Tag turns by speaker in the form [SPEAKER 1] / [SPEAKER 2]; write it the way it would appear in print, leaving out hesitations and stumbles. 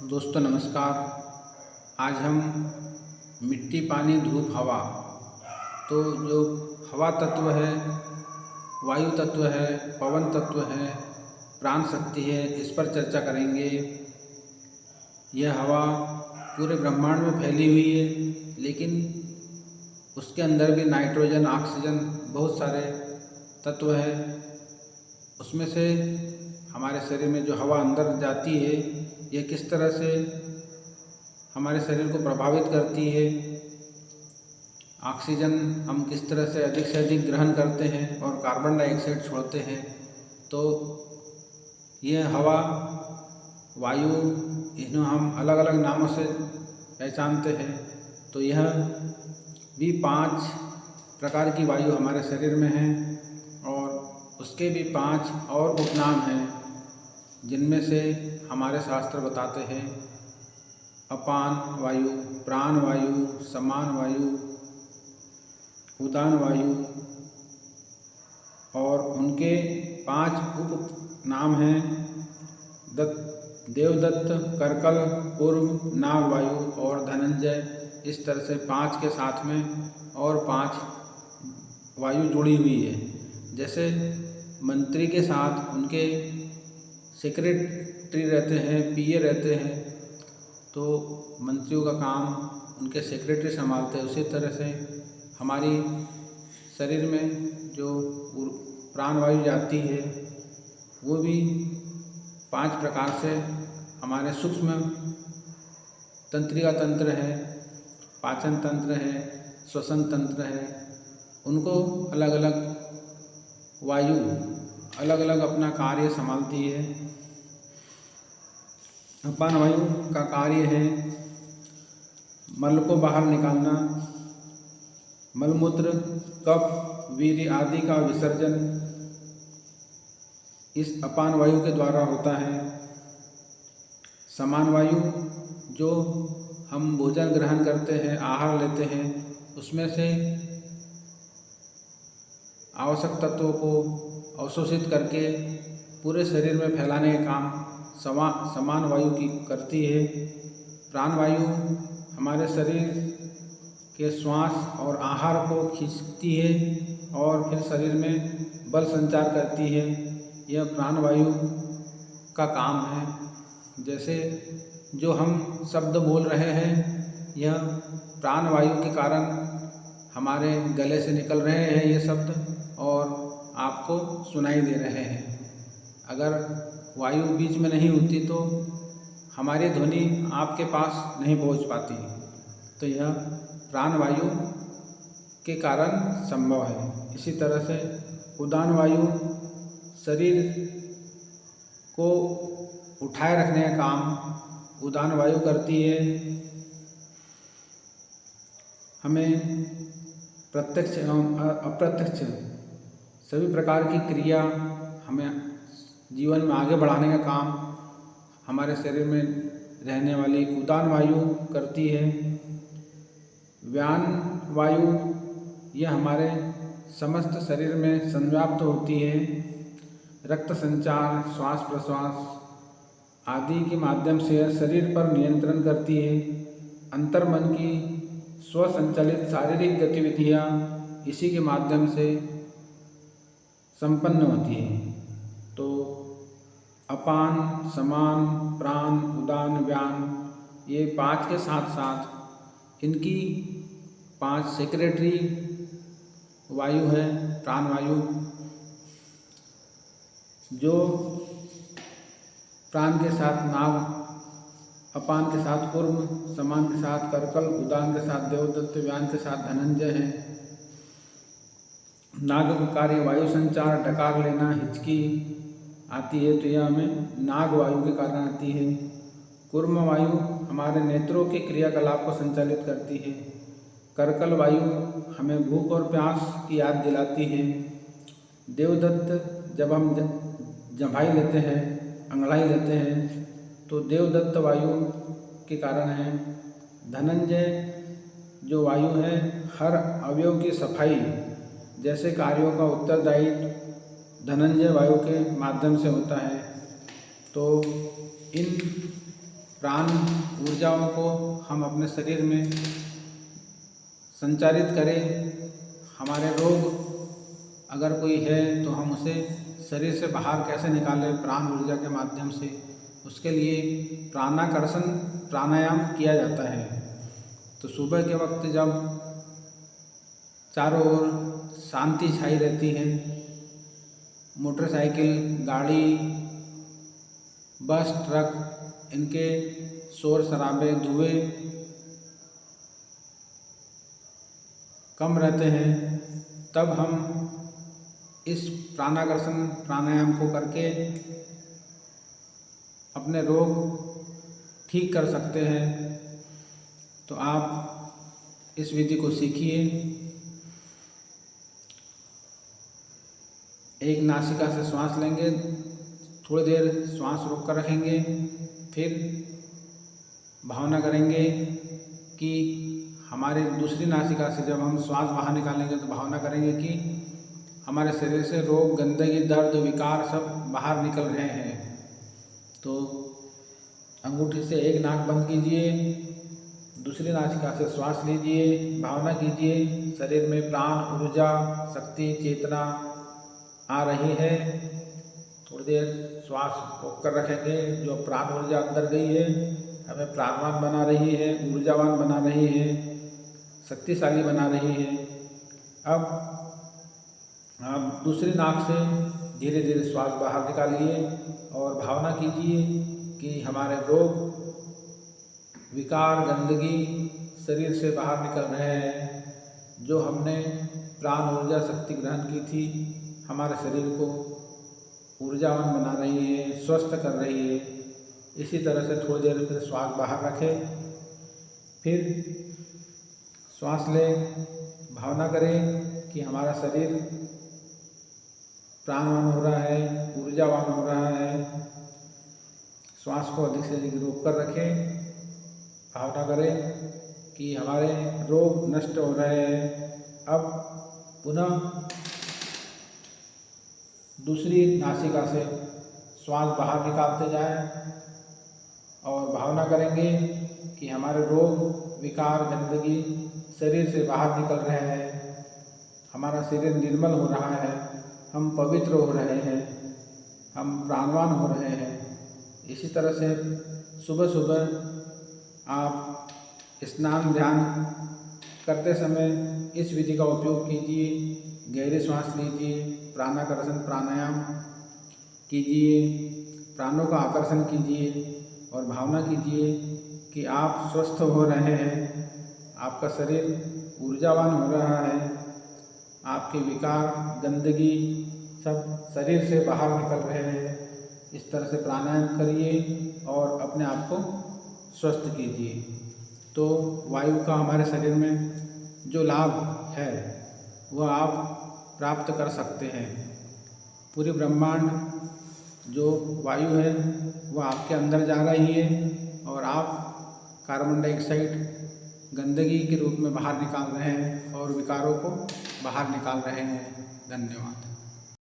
[SPEAKER 1] दोस्तों नमस्कार। आज हम मिट्टी, पानी, धूप, हवा, तो जो हवा तत्व है, वायु तत्व है, पवन तत्व है, प्राण शक्ति है, इस पर चर्चा करेंगे। यह हवा पूरे ब्रह्मांड में फैली हुई है, लेकिन उसके अंदर भी नाइट्रोजन, ऑक्सीजन, बहुत सारे तत्व हैं। उसमें से हमारे शरीर में जो हवा अंदर जाती है, यह किस तरह से हमारे शरीर को प्रभावित करती है। ऑक्सीजन हम किस तरह से अधिक ग्रहण करते हैं और कार्बन डाइऑक्साइड छोड़ते हैं। तो यह हवा, वायु, इन्हें हम अलग अलग नामों से पहचानते हैं। तो यह भी 5 प्रकार की वायु हमारे शरीर में है और उसके भी 5 और उपनाम हैं, जिनमें से हमारे शास्त्र बताते हैं अपान वायु, प्राण वायु, समान वायु, उदान वायु, और उनके 5 उप नाम हैं देवदत्त, करकल, पूर्व, नाग वायु और धनंजय। इस तरह से 5 के साथ में और 5 वायु जुड़ी हुई है। जैसे मंत्री के साथ उनके सेक्रेटरी रहते हैं, पीए रहते हैं, तो मंत्रियों का काम उनके सेक्रेटरी संभालते हैं। उसी तरह से हमारी शरीर में जो प्राण वायु जाती है, वो भी 5 प्रकार से हमारे सूक्ष्म तंत्रिका तंत्र है, पाचन तंत्र है, श्वसन तंत्र है। उनको अलग अलग वायु अलग अलग अपना कार्य संभालती है। अपान वायु का कार्य है मल को बाहर निकालना, मलमूत्र, कफ, वीर्य आदि का विसर्जन इस अपान वायु के द्वारा होता है। समान वायु, जो हम भोजन ग्रहण करते हैं, आहार लेते हैं, उसमें से आवश्यक तत्वों को अवशोषित करके पूरे शरीर में फैलाने का काम समान वायु की करती है। प्राण वायु हमारे शरीर के श्वास और आहार को खींचती है और फिर शरीर में बल संचार करती है। यह प्राण वायु का काम है। जैसे जो हम शब्द बोल रहे हैं, यह प्राण वायु के कारण हमारे गले से निकल रहे हैं ये शब्द और आपको सुनाई दे रहे हैं। अगर वायु बीच में नहीं होती तो हमारी ध्वनि आपके पास नहीं पहुंच पाती। तो यह प्राण वायु के कारण संभव है। इसी तरह से उदान वायु शरीर को उठाए रखने का काम उदान वायु करती है। हमें प्रत्यक्ष एवं अप्रत्यक्ष सभी प्रकार की क्रिया हमें जीवन में आगे बढ़ाने का काम हमारे शरीर में रहने वाली उदान वायु करती है। व्यान वायु यह हमारे समस्त शरीर में संव्याप्त होती है। रक्त संचार, श्वास प्रश्वास आदि के माध्यम से यह शरीर पर नियंत्रण करती है। अंतर्मन की स्वसंचालित शारीरिक गतिविधियाँ इसी के माध्यम से संपन्न होती है। तो अपान, समान, प्राण, उदान, व्यान, ये 5 के साथ साथ इनकी 5 सेक्रेटरी वायु है। प्राण वायु जो प्राण के साथ नाग, अपान के साथ कूर्म, समान के साथ करकल, उदान के साथ देवदत्त, व्यान के साथ धनंजय है। नाग का कार्य वायु संचार, डकार लेना, हिचकी आती है तो यह हमें नाग वायु के कारण आती है। कूर्म वायु हमारे नेत्रों के क्रियाकलाप को संचालित करती है। करकल वायु हमें भूख और प्यास की याद दिलाती है। देवदत्त जब हम जम्भाई लेते हैं, अंगड़ाई लेते हैं, तो देवदत्त वायु के कारण है। धनंजय जो वायु है, हर अवयव की सफाई जैसे कार्यों का उत्तरदायित्व धनंजय वायु के माध्यम से होता है। तो इन प्राण ऊर्जाओं को हम अपने शरीर में संचारित करें। हमारे रोग अगर कोई है तो हम उसे शरीर से बाहर कैसे निकालें प्राण ऊर्जा के माध्यम से, उसके लिए प्राणाकर्षण प्राणायाम किया जाता है। तो सुबह के वक्त जब चारों ओर शांति छाई रहती है, मोटरसाइकिल, गाड़ी, बस, ट्रक, इनके शोर शराबे, धुएं कम रहते हैं, तब हम इस प्राणाकर्षण प्राणायाम को करके अपने रोग ठीक कर सकते हैं। तो आप इस विधि को सीखिए। एक नासिका से श्वास लेंगे, थोड़ी देर श्वास रोक कर रखेंगे, फिर भावना करेंगे कि हमारे दूसरी नासिका से जब हम श्वास बाहर निकालेंगे तो भावना करेंगे कि हमारे शरीर से रोग, गंदगी, दर्द, विकार सब बाहर निकल रहे हैं। तो अंगूठी से एक नाक बंद कीजिए, दूसरी नासिका से श्वास लीजिए, भावना कीजिए शरीर में प्राण, ऊर्जा, शक्ति, चेतना आ रही है। थोड़ी देर श्वास रोक कर रखेंगे। जो प्राण ऊर्जा अंदर गई है हमें प्राणवान बना रही है, ऊर्जावान बना रही है, शक्तिशाली बना रही है। अब आप दूसरी नाक से धीरे धीरे श्वास बाहर निकालिए और भावना कीजिए कि हमारे रोग, विकार, गंदगी शरीर से बाहर निकल रहे हैं। जो हमने प्राण ऊर्जा शक्ति ग्रहण की थी, हमारे शरीर को ऊर्जावान बना रही है, स्वस्थ कर रही है। इसी तरह से थोड़ी देर फिर श्वास बाहर रखें, फिर श्वास लें, भावना करें कि हमारा शरीर प्राणवान हो रहा है, ऊर्जावान हो रहा है। श्वास को अधिक से अधिक रोक कर रखें, भावना करें कि हमारे रोग नष्ट हो रहे हैं। अब पुनः दूसरी नासिका से श्वास बाहर निकालते जाएं और भावना करेंगे कि हमारे रोग, विकार, गंदगी शरीर से बाहर निकल रहे हैं। हमारा शरीर निर्मल हो रहा है, हम पवित्र हो रहे हैं, हम प्राणवान हो रहे हैं। इसी तरह से सुबह सुबह आप स्नान ध्यान करते समय इस विधि का उपयोग कीजिए। गहरी श्वास लीजिए, प्राणाकर्षण प्राणायाम कीजिए, प्राणों का आकर्षण कीजिए और भावना कीजिए कि आप स्वस्थ हो रहे हैं, आपका शरीर ऊर्जावान हो रहा है, आपके विकार, गंदगी सब शरीर से बाहर निकल रहे हैं। इस तरह से प्राणायाम करिए और अपने आप को स्वस्थ कीजिए। तो वायु का हमारे शरीर में जो लाभ है वह आप प्राप्त कर सकते हैं। पूरी ब्रह्मांड जो वायु है वह आपके अंदर जा रही है और आप कार्बन डाइऑक्साइड गंदगी के रूप में बाहर निकाल रहे हैं और विकारों को बाहर निकाल रहे हैं। धन्यवाद।